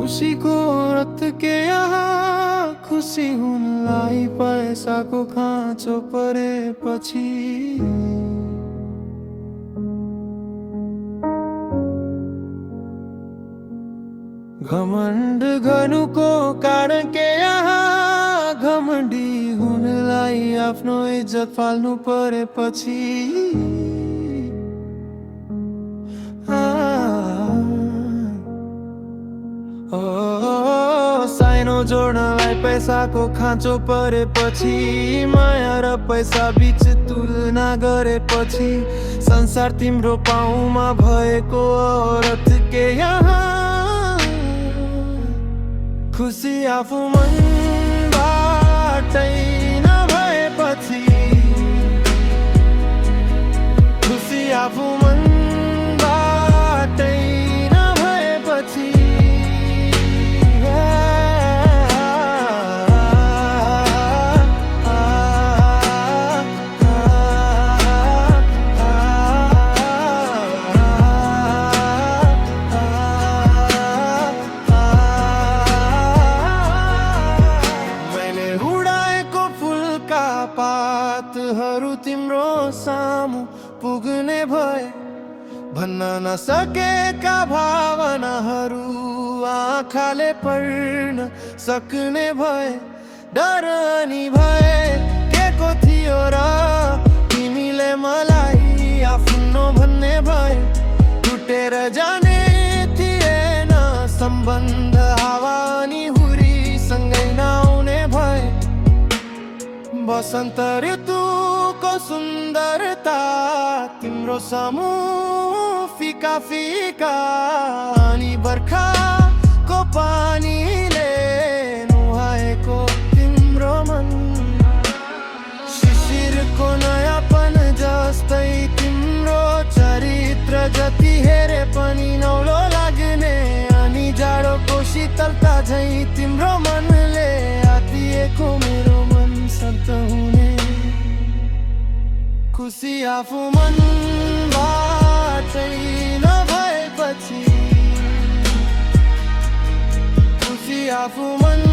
खुसीको रत के यहाँ खुसी हुनलाई पैसाको खाँचो परेपछि घमण्ड गर्नुको कारण के यहाँ घमण्डी हुनलाई आफ्नो इज्जत फाल्नु परेपछि साइनो जोड्नलाई पैसाको खाँचो परेपछि माया र पैसा बीच तुलना गरेपछि संसार तिम्रो पाउमा भएको औरत के यहाँ खुसी आफू मनबाटै नभएपछि खुसी आफू मनबाटै नभएपछि पातहरू तिम्रो सामु पुग्ने भए भन्न नसकेका भावनाहरू आँखाले पढ्न सक्ने भए डर अनि भए के को थियो र तिमीले मलाई आफ्नो भन्ने भए टुटेर जाने थिएन सम्बन्ध हावा अनि हुरीसँगै नआउने भए बसन्त ऋतुको सुन्दरता तिम्रो समूह फिका फिका अनि बर्खाको पानीले नुहाएको तिम्रो मन शिशिरको नयाँपन जस्तै तिम्रो चरित्र जति हेरे पनि नौलो लाग्ने अनि जाडोको शीतलता झै तिम्रो मनले आतिएको मेरो सन्त हुने खुसी आफू मनबाटै नभएपछि खुसी आफू मन